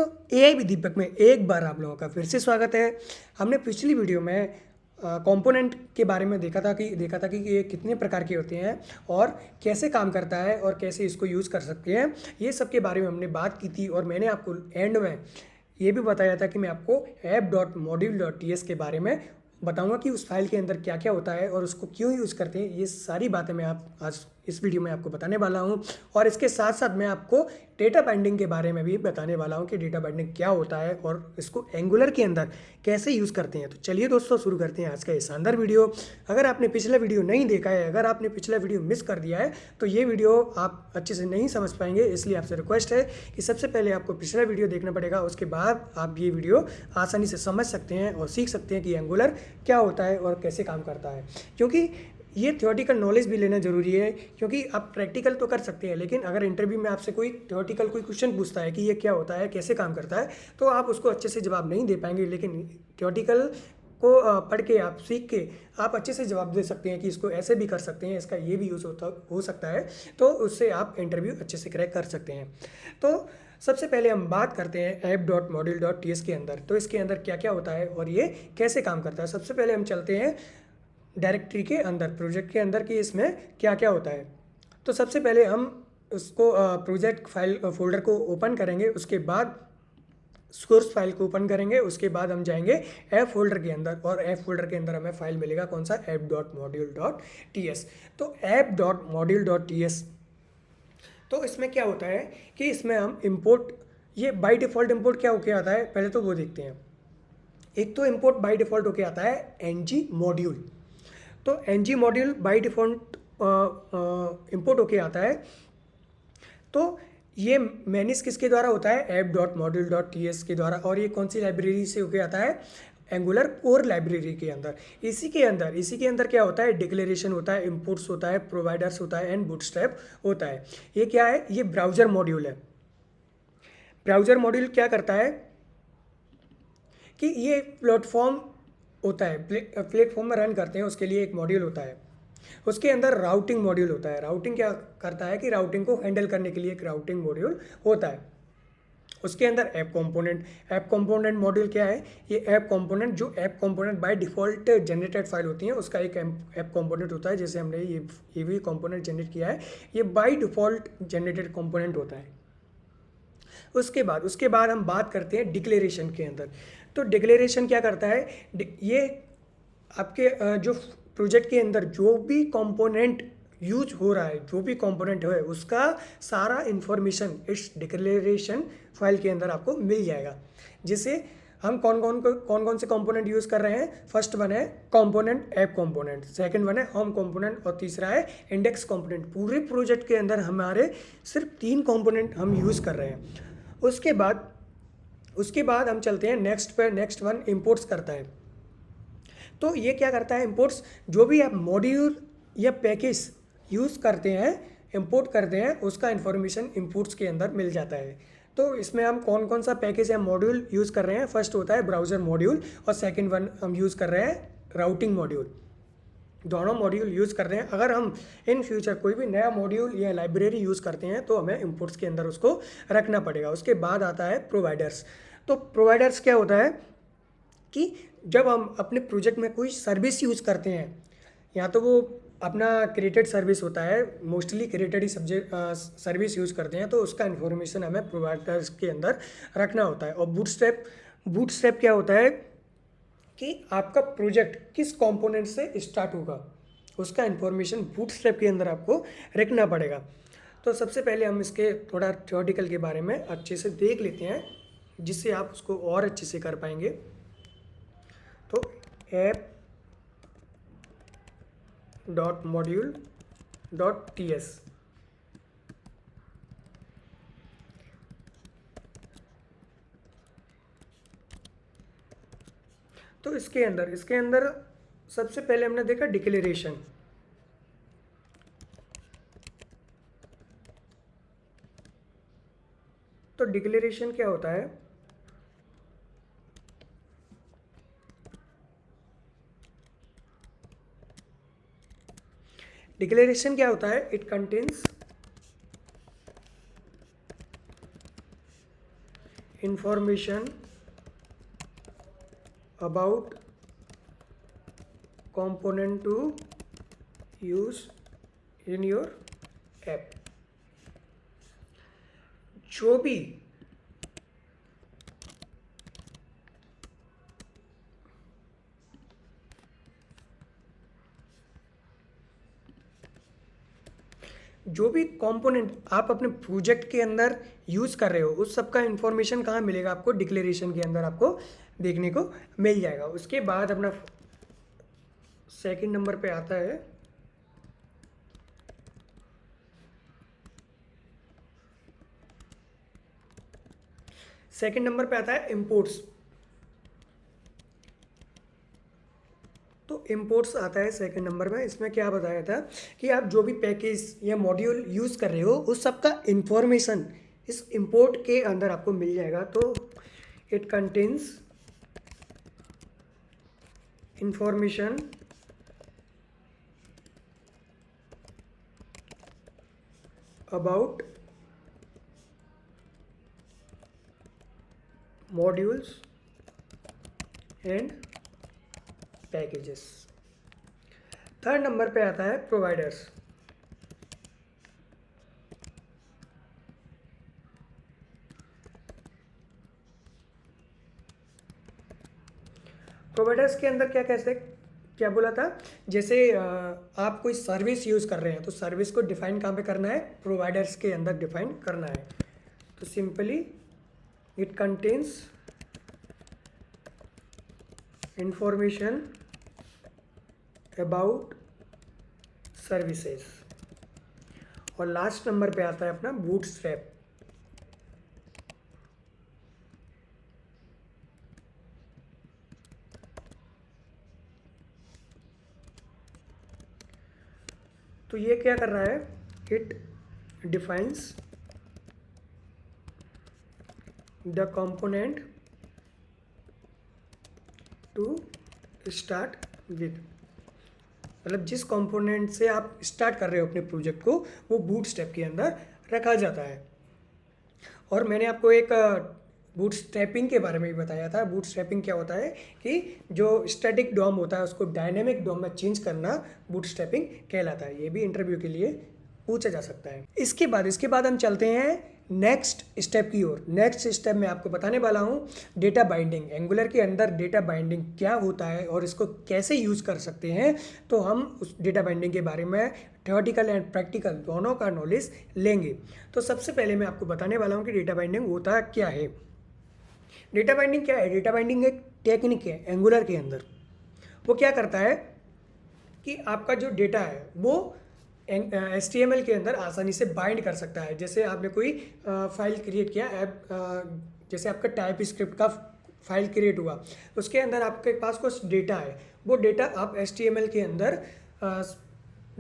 AI with दीपक में एक बार आप लोगों का फिर से स्वागत है। हमने पिछली वीडियो में कंपोनेंट के बारे में देखा था कि ये कितने प्रकार के होते हैं और कैसे काम करता है और कैसे इसको यूज़ कर सकते हैं। ये सब के बारे में हमने बात की थी और मैंने आपको एंड में ये भी बताया था कि मैं आपको app.module.ts के बारे में बताऊंगा कि उस फाइल के अंदर क्या क्या होता है और उसको क्यों यूज़ करते हैं। ये सारी बातें मैं आप आज इस वीडियो में आपको बताने वाला हूँ और इसके साथ साथ मैं आपको डेटा बाइंडिंग के बारे में भी बताने वाला हूँ कि डेटा बाइंडिंग क्या होता है और इसको एंगुलर के अंदर कैसे यूज़ करते हैं। तो चलिए दोस्तों शुरू करते हैं आज का ये शानदार वीडियो। अगर आपने पिछला वीडियो नहीं देखा है, अगर आपने पिछला वीडियो मिस कर दिया है तो ये वीडियो आप अच्छे से नहीं समझ पाएंगे, इसलिए आपसे रिक्वेस्ट है कि सबसे पहले आपको पिछला वीडियो देखना पड़ेगा, उसके बाद आप ये वीडियो आसानी से समझ सकते हैं और सीख सकते हैं कि एंगुलर क्या होता है और कैसे काम करता है। क्योंकि ये थ्योरेटिकल नॉलेज भी लेना ज़रूरी है, क्योंकि आप प्रैक्टिकल तो कर सकते हैं लेकिन अगर इंटरव्यू में आपसे कोई थ्योरेटिकल कोई क्वेश्चन पूछता है कि ये क्या होता है, कैसे काम करता है, तो आप उसको अच्छे से जवाब नहीं दे पाएंगे। लेकिन थ्योरेटिकल को पढ़ के आप सीख के आप अच्छे से जवाब दे सकते हैं कि इसको ऐसे भी कर सकते हैं, इसका ये भी यूज़ हो सकता है, तो उससे आप इंटरव्यू अच्छे से क्रैक कर सकते हैं। तो सबसे पहले हम बात करते हैं app.module.ts के अंदर। तो इसके अंदर क्या क्या होता है और ये कैसे काम करता है। सबसे पहले हम चलते हैं डायरेक्टरी के अंदर, प्रोजेक्ट के अंदर, कि इसमें क्या क्या होता है। तो सबसे पहले हम उसको प्रोजेक्ट फाइल फोल्डर को ओपन करेंगे, उसके बाद सोर्स फाइल को ओपन करेंगे, उसके बाद हम जाएंगे ऐप फोल्डर के अंदर और ऐप फोल्डर के अंदर हमें फाइल मिलेगा कौन सा, app.module.ts। तो app.module.ts, तो इसमें क्या होता है कि इसमें हम इंपोर्ट, ये बाय डिफ़ॉल्ट इंपोर्ट क्या होके आता है पहले तो वो देखते हैं। एक तो इंपोर्ट बाय डिफ़ॉल्ट होके आता है ng मॉड्यूल। तो ng module by default import होके आता है। तो ये मैनेज किसके द्वारा होता है, app.module.ts के द्वारा। और ये कौन सी लाइब्रेरी से होके आता है, एंगुलर कोर लाइब्रेरी के अंदर। इसी के अंदर क्या होता है, डिक्लेरेशन होता है, इंपोर्ट्स होता है, प्रोवाइडर्स होता है एंड बूटस्ट्रैप होता है। ये क्या है, ये ब्राउज़र मॉड्यूल है। ब्राउज़र मॉड्यूल क्या करता है कि ये प्लेटफॉर्म होता है, प्लेटफॉर्म में रन करते हैं, उसके लिए एक मॉड्यूल होता है। उसके अंदर राउटिंग मॉड्यूल होता है। राउटिंग क्या करता है कि राउटिंग को हैंडल करने के लिए एक राउटिंग मॉड्यूल होता है। उसके अंदर ऐप कंपोनेंट मॉड्यूल क्या है, ये ऐप कंपोनेंट, जो app component by default generated file होती हैं उसका एक ऐप कंपोनेंट होता है। जैसे हमने ये भी कंपोनेंट जनरेट किया है, ये बाय डिफ़ॉल्ट जनरेटेड कंपोनेंट होता है। उसके बाद हम बात करते हैं डिक्लेरेशन के अंदर। तो डिक्लेरेशन क्या करता है, ये आपके जो प्रोजेक्ट के अंदर जो भी कंपोनेंट यूज हो रहा है, जो भी कंपोनेंट है, उसका सारा इन्फॉर्मेशन इस डिक्लेरेशन फाइल के अंदर आपको मिल जाएगा। जिससे हम कौन कौन से कंपोनेंट यूज़ कर रहे हैं। फर्स्ट वन है component, app component, second one है होम कंपोनेंट और तीसरा है इंडेक्स कंपोनेंट। पूरे प्रोजेक्ट के अंदर हमारे सिर्फ 3 कंपोनेंट हम यूज़ कर रहे हैं। उसके बाद हम चलते हैं नेक्स्ट वन इंपोर्ट्स करता है। तो ये क्या करता है, इंपोर्ट्स, जो भी आप मॉड्यूल या पैकेज यूज़ करते हैं, इंपोर्ट करते हैं, उसका इन्फॉर्मेशन इंपोर्ट्स के अंदर मिल जाता है। तो इसमें हम कौन कौन सा पैकेज या मॉड्यूल यूज़ कर रहे हैं, फर्स्ट होता है ब्राउज़र मॉड्यूल और सेकंड वन हम यूज़ कर रहे हैं राउटिंग मॉड्यूल। दोनों मॉड्यूल यूज़ कर रहे हैं। अगर हम इन फ्यूचर कोई भी नया मॉड्यूल या लाइब्रेरी यूज़ करते हैं तो हमें इंपोर्ट्स के अंदर उसको रखना पड़ेगा। उसके बाद आता है प्रोवाइडर्स। तो प्रोवाइडर्स क्या होता है कि जब हम अपने प्रोजेक्ट में कोई सर्विस यूज़ करते हैं, या तो वो अपना क्रिएटेड सर्विस होता है, mostly created he service use करते हैं, तो उसका इन्फॉर्मेशन हमें प्रोवाइडर्स के अंदर रखना होता है। और बूटस्ट्रैप क्या होता है कि आपका प्रोजेक्ट किस कंपोनेंट से स्टार्ट होगा, उसका इन्फॉर्मेशन बूटस्ट्रैप के अंदर आपको रखना पड़ेगा। तो सबसे पहले हम इसके थोड़ा थ्योरेटिकल के बारे में अच्छे से देख लेते हैं, जिससे आप उसको और अच्छे से कर पाएंगे। तो app.module.ts, तो इसके अंदर सबसे पहले हमने देखा डिक्लेरेशन। तो डिक्लेरेशन क्या होता है, डिक्लेरेशन क्या होता है, it contains information about component to use in your app। जो भी कंपोनेंट आप अपने प्रोजेक्ट के अंदर यूज़ कर रहे हो उस सब का इंफॉर्मेशन कहाँ मिलेगा आपको, डिक्लेरेशन के अंदर आपको देखने को मिल जाएगा। उसके बाद अपना सेकंड नंबर पे आता है इंपोर्ट्स। तो इंपोर्ट्स आता है सेकंड नंबर में। इसमें क्या बताया था कि आप जो भी पैकेज या मॉड्यूल यूज़ कर रहे हो उस सब का इंफॉर्मेशन इस इंपोर्ट के अंदर आपको मिल जाएगा। तो it contains information about modules and packages. Third number पे आता है प्रोवाइडर्स। प्रोवाइडर्स के अंदर क्या बोला था, जैसे आप कोई सर्विस यूज़ कर रहे हैं तो सर्विस को डिफाइन कहाँ पे करना है, प्रोवाइडर्स के अंदर डिफाइन करना है। तो simply it contains information about services. और लास्ट नंबर पे आता है अपना बूटस्ट्रैप। तो ये क्या कर रहा है, it defines the component to start with. मतलब जिस कंपोनेंट से आप स्टार्ट कर रहे हो अपने प्रोजेक्ट को वो बूटस्ट्रैप के अंदर रखा जाता है। और मैंने आपको एक बूटस्ट्रैपिंग के बारे में भी बताया था। बूटस्ट्रैपिंग क्या होता है कि जो स्टैटिक डॉम होता है उसको डायनेमिक डॉम में चेंज करना बूटस्ट्रैपिंग कहलाता है। ये भी इंटरव्यू के लिए पूछा जा सकता है। इसके बाद हम चलते हैं नेक्स्ट स्टेप की ओर। नेक्स्ट स्टेप में आपको बताने वाला हूँ डेटा बाइंडिंग। एंगुलर के अंदर डेटा बाइंडिंग क्या होता है और इसको कैसे यूज़ कर सकते हैं। तो हम उस डेटा बाइंडिंग के बारे में थ्योरेटिकल एंड प्रैक्टिकल दोनों का नॉलेज लेंगे। तो सबसे पहले मैं आपको बताने वाला हूँ कि डेटा बाइंडिंग होता क्या है। डेटा बाइंडिंग क्या है? डेटा बाइंडिंग एक टेक्निक है एंगुलर के अंदर। वो क्या करता है कि आपका जो डेटा है वो HTML के अंदर आसानी से बाइंड कर सकता है। जैसे आपने कोई फाइल क्रिएट किया ऐप, जैसे आपका टाइप स्क्रिप्ट का फाइल क्रिएट हुआ, उसके अंदर आपके पास कुछ डेटा है। वो डेटा आप HTML के अंदर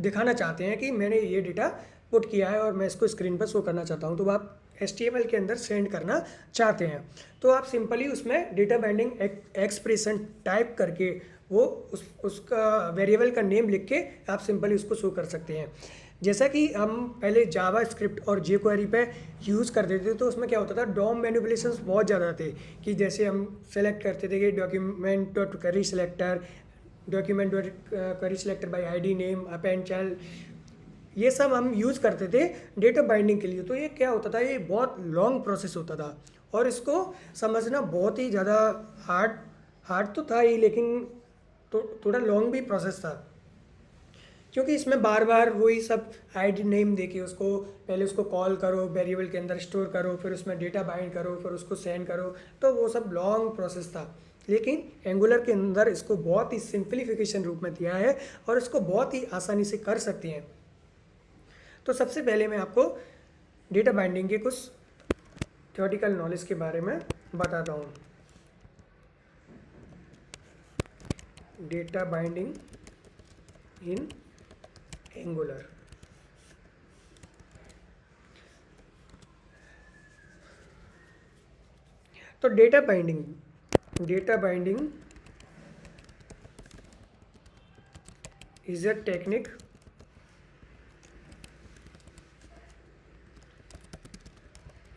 दिखाना चाहते हैं कि मैंने ये डेटा पुट किया है और मैं इसको स्क्रीन पर शो करना चाहता हूँ। तो आप HTML के अंदर सेंड करना चाहते हैं तो आप सिंपली उसमें डेटा बाइंडिंग एक्सप्रेशन टाइप करके वो उसका वेरिएबल का नेम लिख के आप सिंपली उसको शो कर सकते हैं। जैसा कि हम पहले जावा स्क्रिप्ट और jQuery पे यूज़ करते थे तो उसमें क्या होता था, डॉम मैनिपुलेशंस बहुत ज़्यादा थे कि जैसे हम सेलेक्ट करते थे कि document dot query selector, document dot query selector by ID name, append child, ये सब हम यूज़ करते थे डेटा बाइंडिंग के लिए। तो ये क्या होता था, ये बहुत लॉन्ग प्रोसेस होता था और इसको समझना बहुत ही ज़्यादा हार्ड तो था ही, लेकिन तो थोड़ा लॉन्ग भी प्रोसेस था क्योंकि इसमें बार बार वही सब ID नेम देके उसको पहले उसको कॉल करो, वेरिएबल के अंदर स्टोर करो, फिर उसमें डेटा बाइंड करो, फिर उसको सेंड करो, तो वो सब लॉन्ग प्रोसेस था। लेकिन एंगुलर के अंदर इसको बहुत ही सिंप्लीफिकेशन रूप में दिया है और इसको बहुत ही आसानी से कर सकते हैं। तो सबसे पहले मैं आपको डेटा बाइंडिंग के कुछ थ्योरेटिकल नॉलेज के बारे में बताता हूँ। Data binding in Angular. तो data binding is a technique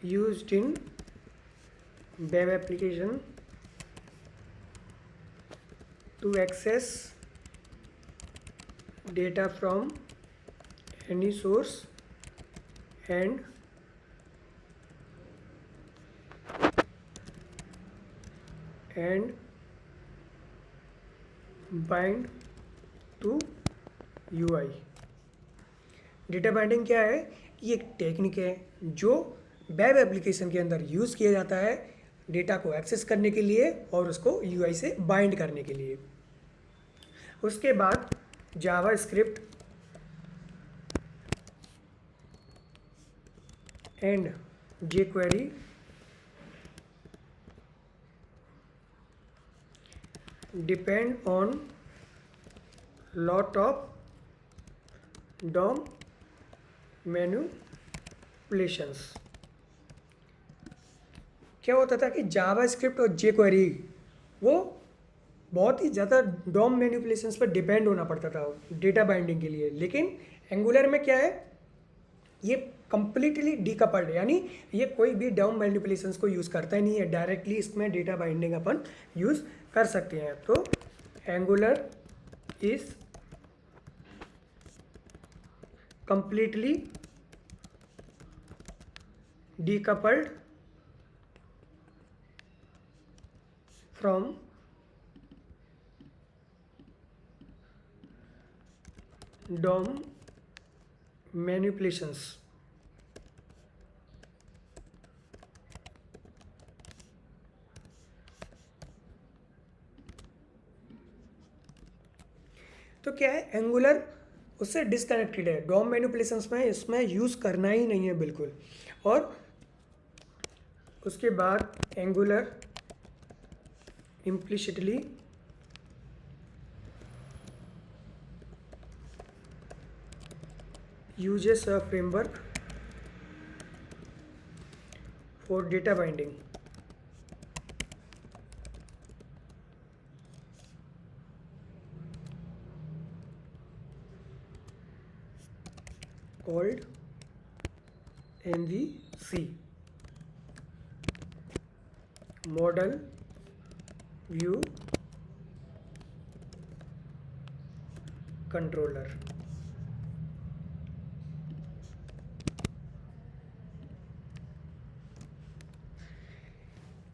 used in web application to access data from any source and bind to UI। Data binding क्या है? ये एक टेक्निक है जो वेब एप्लीकेशन के अंदर यूज़ किया जाता है डेटा को एक्सेस करने के लिए और उसको UI से बाइंड करने के लिए। उसके बाद JavaScript and jQuery depend on lot of DOM manipulations। क्या होता था कि जावा स्क्रिप्ट और jQuery वो बहुत ही ज़्यादा DOM मैनिपुलेशंस पर डिपेंड होना पड़ता था डेटा बाइंडिंग के लिए, लेकिन एंगुलर में क्या है, ये कंप्लीटली डीकपल्ड, यानी ये कोई भी DOM मैनिपुलेशंस को यूज़ करता ही नहीं है, डायरेक्टली इसमें डेटा बाइंडिंग अपन यूज़ कर सकते हैं। तो angular is completely decoupled from DOM manipulations। तो क्या है, एंगुलर उससे डिसकनेक्टेड है, DOM मैनिपुलेशंस में इसमें यूज़ करना ही नहीं है बिल्कुल। और उसके बाद angular implicitly uses a framework for data binding called MVC, Model View Controller।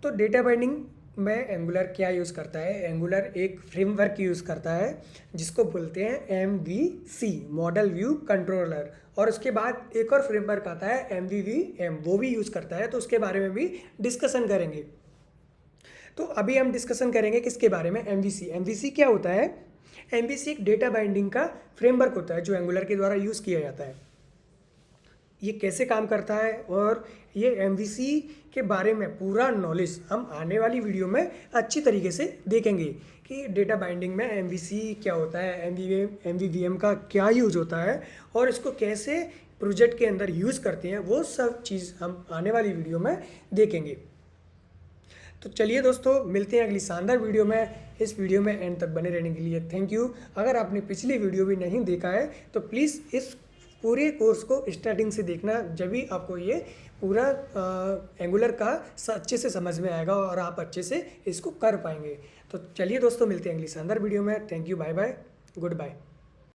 तो डेटा बाइंडिंग में एंगुलर क्या यूज़ करता है? एंगुलर एक फ्रेमवर्क यूज़ करता है जिसको बोलते हैं MVC, मॉडल व्यू कंट्रोलर। और उसके बाद एक और फ्रेमवर्क आता है MVVM, वो भी यूज़ करता है, तो उसके बारे में भी डिस्कशन करेंगे। तो अभी हम डिस्कशन करेंगे किसके बारे में? MVC। MVC क्या होता है? MVC एक डेटा बाइंडिंग का फ्रेमवर्क होता है जो एंगुलर के द्वारा यूज़ किया जाता है। ये कैसे काम करता है और ये MVC के बारे में पूरा नॉलेज हम आने वाली वीडियो में अच्छी तरीके से देखेंगे कि डेटा बाइंडिंग में MVC क्या होता है, MVVM का क्या यूज़ होता है और इसको कैसे प्रोजेक्ट के अंदर यूज़ करते हैं, वो सब चीज़ हम आने वाली वीडियो में देखेंगे। तो चलिए दोस्तों, मिलते हैं अगली शानदार वीडियो में। इस वीडियो में एंड तक बने रहने के लिए थैंक यू। अगर आपने पिछली वीडियो भी नहीं देखा है तो प्लीज़ इस पूरे कोर्स को स्टार्टिंग से देखना, जब भी आपको ये पूरा एंगुलर का अच्छे से समझ में आएगा और आप अच्छे से इसको कर पाएंगे। तो चलिए दोस्तों, मिलते हैं अगली शानदार वीडियो में। Thank you, bye bye, good bye.